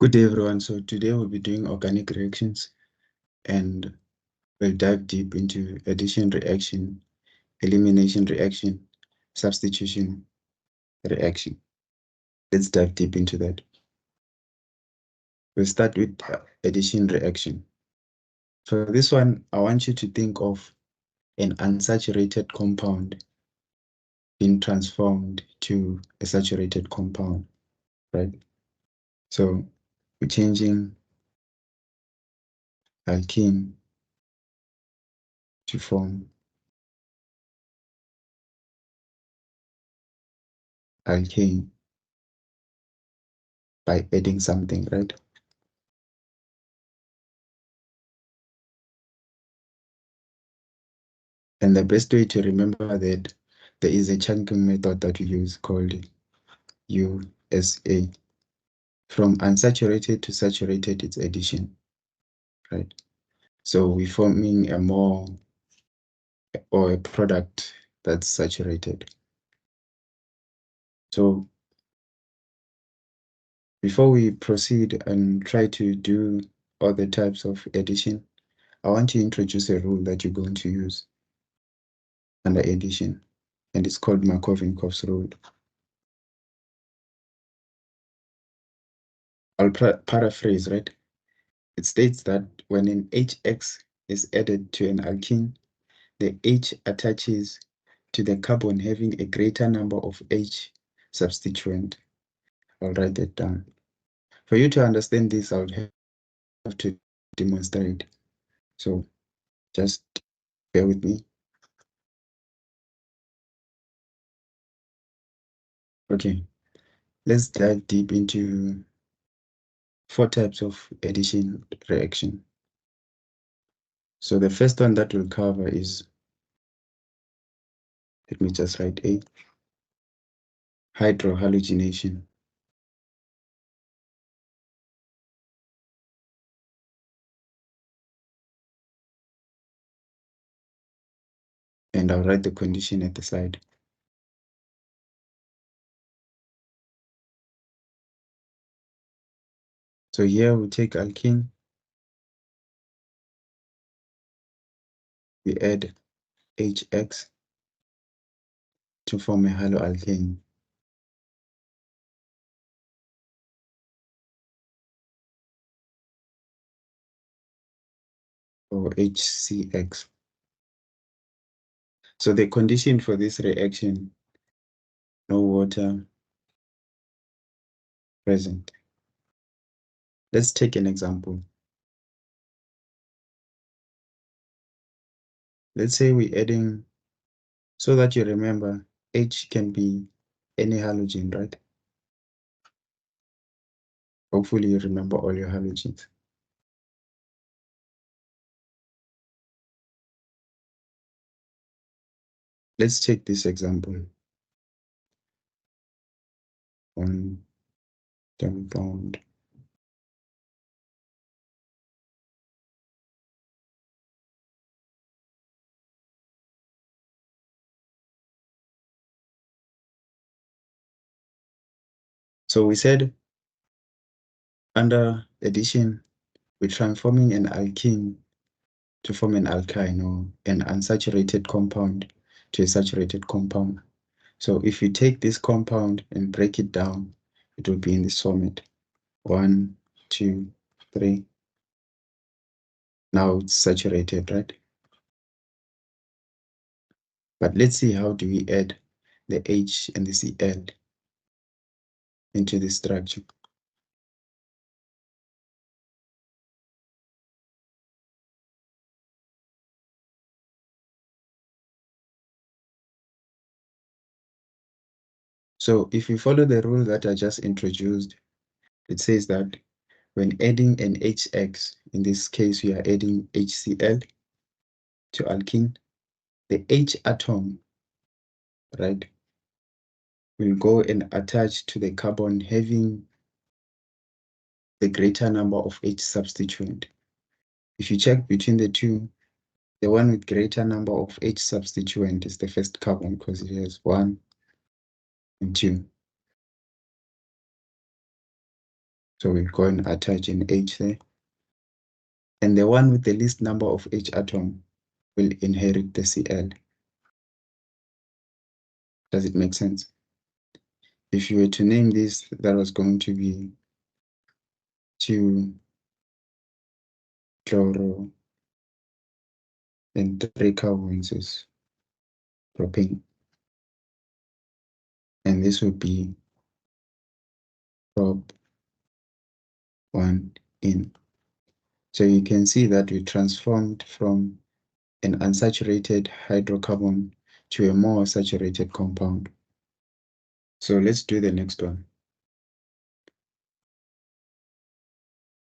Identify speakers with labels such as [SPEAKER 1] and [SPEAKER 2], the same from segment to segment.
[SPEAKER 1] Good day, everyone. So today we'll be doing organic reactions and we'll dive deep into addition reaction, elimination reaction, substitution reaction. Let's dive deep into that. We'll start with addition reaction. For this one, I want you to think of an unsaturated compound being transformed to a saturated compound, right? So we're changing alkene to form alkane by adding something, right? And the best way to remember that there is a chunking method that we use called USA. From unsaturated to saturated, it's addition, right? So we're forming a more or a product that's saturated. So before we proceed and try to do other types of addition, I want to introduce a rule that you're going to use under addition, and it's called Markov-Inkov's rule. I'll paraphrase, right? It states that when an HX is added to an alkene, the H attaches to the carbon having a greater number of H substituent. I'll write that down. For you to understand this, I would have to demonstrate. So just bear with me. Okay, let's dive deep into 4 types of addition reaction. So the first one that we'll cover is, let me just write A, hydrohalogenation. And I'll write the condition at the side. So here we take alkene, we add HX to form a haloalkane. Or HCX. So the condition for this reaction, no water present. Let's take an example. Let's say we're adding, so that you remember, H can be any halogen, right? Hopefully you remember all your halogens. Let's take this example. One double bond. So we said under addition, we're transforming an alkene to form an alkyne or an unsaturated compound to a saturated compound. So if you take this compound and break it down, it will be in this format. 1, 2, 3. Now it's saturated, right? But let's see how do we add the H and the Cl into this structure. So if you follow the rule that I just introduced, it says that when adding an HX, in this case we are adding HCl to alkene, the H atom, right, will go and attach to the carbon having the greater number of H substituent. If you check between the two, the one with greater number of H substituent is the first carbon because it has 1 and 2. So we go and attach an H there. And the one with the least number of H atom will inherit the Cl. Does it make sense? If you were to name this, that was going to be 2 chloro and 3 carbons is propane. And this would be prop 1 in. So you can see that we transformed from an unsaturated hydrocarbon to a more saturated compound. So let's do the next one.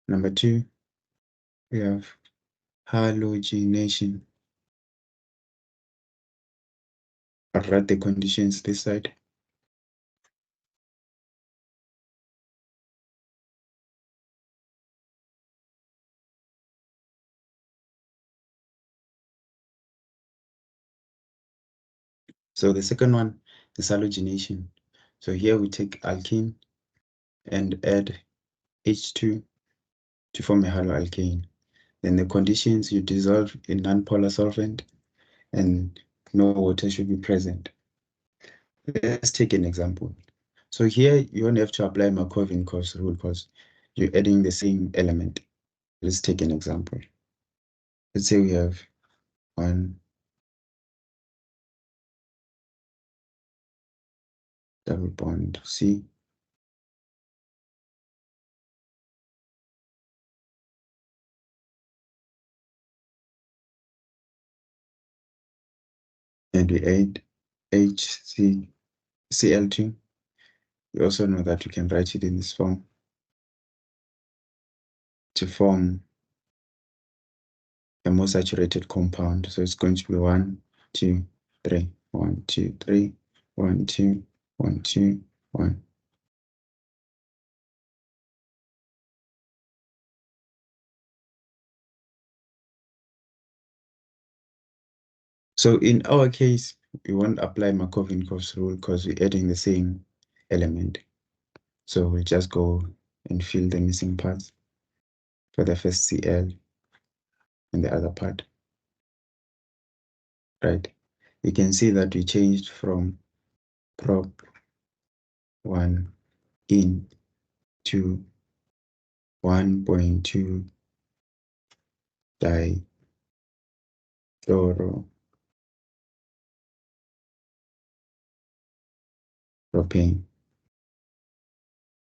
[SPEAKER 1] Number 2, we have halogenation. I'll write the conditions this side. So the second one is halogenation. So here we take alkene and add H2 to form a haloalkane. Then the conditions, you dissolve in nonpolar solvent and no water should be present. Let's take an example. So here you don't have to apply Markov-Ikos rule because you're adding the same element. Let's take an example. Let's say we have 1 double bond C and we add HCl2. We also know that we can write it in this form to form a more saturated compound. So it's going to be 1, 2, 3, 1, 2, 3, 1, 2, 1, 2, 1. So in our case, we won't apply Markov-Ikos rule because we're adding the same element. So we'll just go and fill the missing parts for the first Cl and the other part. Right. You can see that we changed from prop 1 in to 1.2 dichloro propane.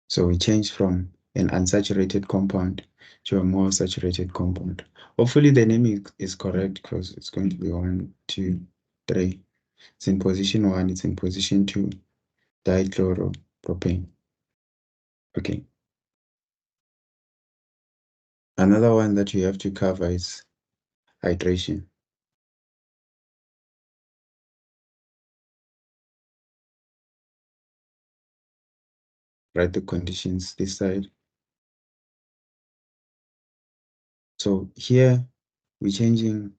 [SPEAKER 1] So we change from an unsaturated compound to a more saturated compound. Hopefully the name is correct because it's going to be 1, 2, 3. It's in position 1, it's in position 2, dichloropropane. Okay. Another one that you have to cover is hydration. Write the conditions this side. So here we're changing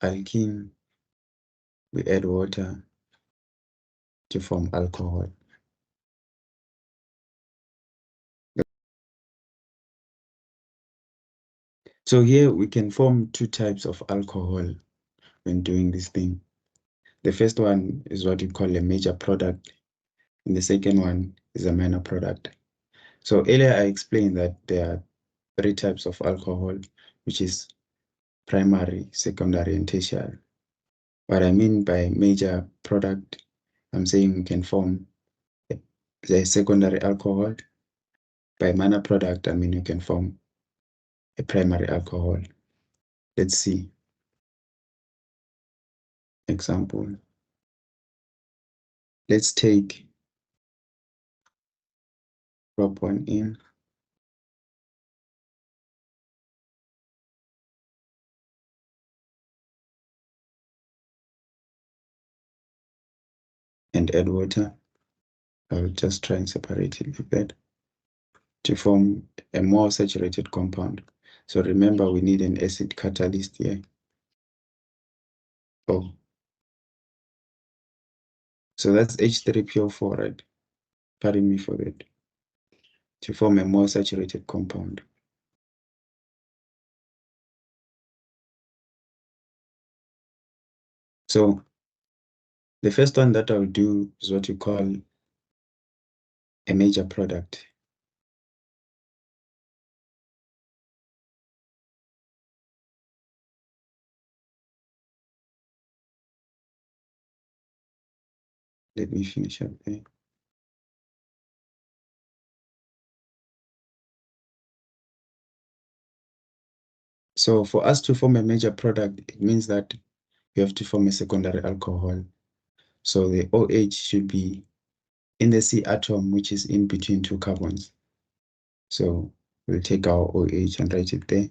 [SPEAKER 1] alkene, we add water to form alcohol. So here we can form 2 types of alcohol when doing this thing. The first one is what we call a major product, and the second one is a minor product. So earlier I explained that there are 3 types of alcohol, which is primary, secondary, and tertiary. What I mean by major product, I'm saying we can form the secondary alcohol. By minor product, I mean you can form a primary alcohol. Let's see. Example. Let's take prop 1 in and add water. I'll just try and separate it with that to form a more saturated compound. So remember, we need an acid catalyst here. Oh, so that's H3PO4, right? Pardon me for that. to form a more saturated compound. So the first one that I'll do is what you call a major product. Let me finish up there. So for us to form a major product, it means that you have to form a secondary alcohol. So the OH should be in the C atom, which is in between two carbons. So we'll take our OH and write it there.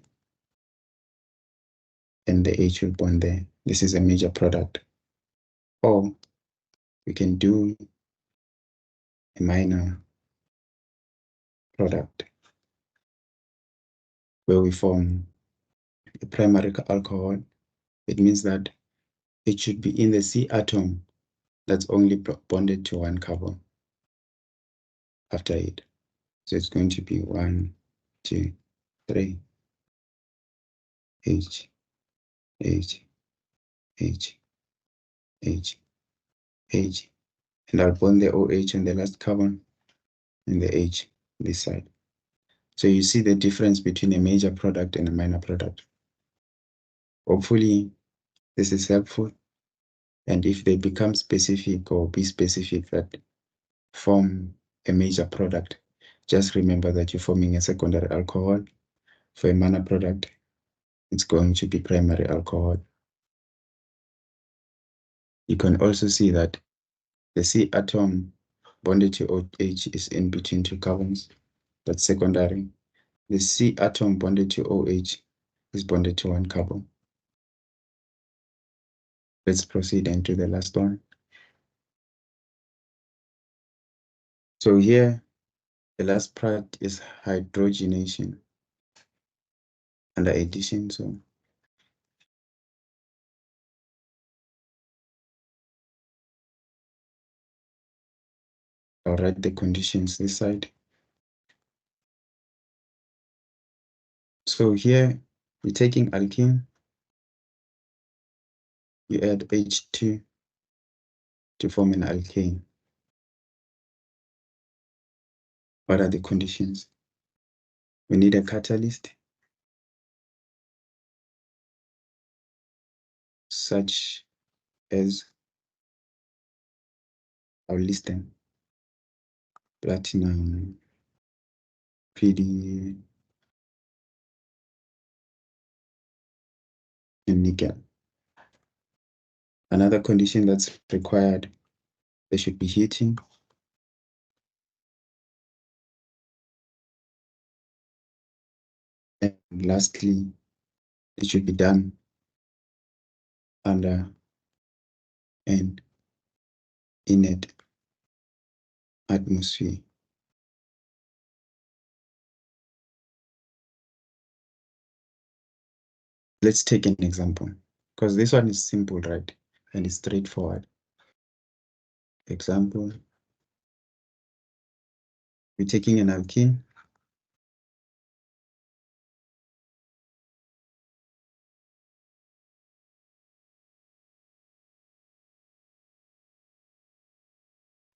[SPEAKER 1] And the H will bond there. This is a major product. Or we can do a minor product where we form a primary alcohol. It means that it should be in the C atom that's only bonded to one carbon after it. So it's going to be 1, 2, 3, H, H, H, H, H. And I'll bond the OH on the last carbon and the H this side. So you see the difference between a major product and a minor product. Hopefully this is helpful. And if they become specific or be specific that form a major product, just remember that you're forming a secondary alcohol. For a minor product, it's going to be primary alcohol. You can also see that the C atom bonded to OH is in between two carbons. That's secondary. The C atom bonded to OH is bonded to one carbon. Let's proceed into the last one. So here, the last part is hydrogenation under addition. So I'll write the conditions this side. So here, you're taking alkene, you add H2 to form an alkane. What are the conditions? We need a catalyst, such as, I'll list them: platinum, PD, and nickel. Another condition that's required, there should be heating. And lastly, it should be done under an inert atmosphere. Let's take an example, because this one is simple, right? And it's straightforward. Example, we're taking an alkene,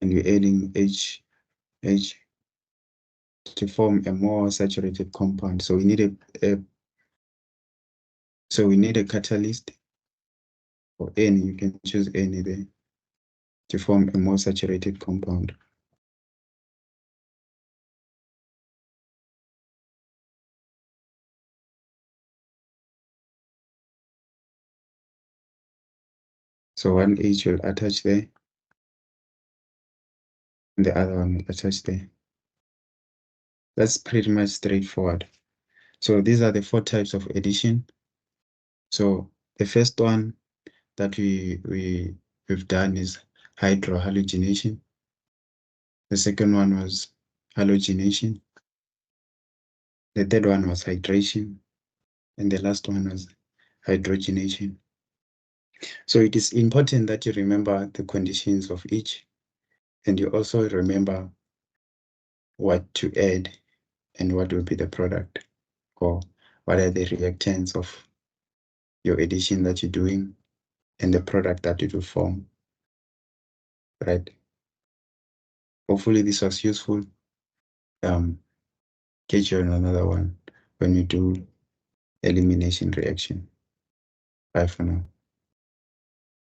[SPEAKER 1] and we're adding H to form a more saturated compound. So we need a catalyst, or any, you can choose any there, to form a more saturated compound. So one H will attach there, and the other one will attach there. That's pretty much straightforward. So these are the 4 types of addition. So the first one that we've done is hydrohalogenation. The second one was halogenation. The third one was hydration. And the last one was hydrogenation. So it is important that you remember the conditions of each, and you also remember what to add and what will be the product, or what are the reactants of your addition that you're doing and the product that it will form, right? Hopefully this was useful. Catch you on another one when we do elimination reaction. Bye for now.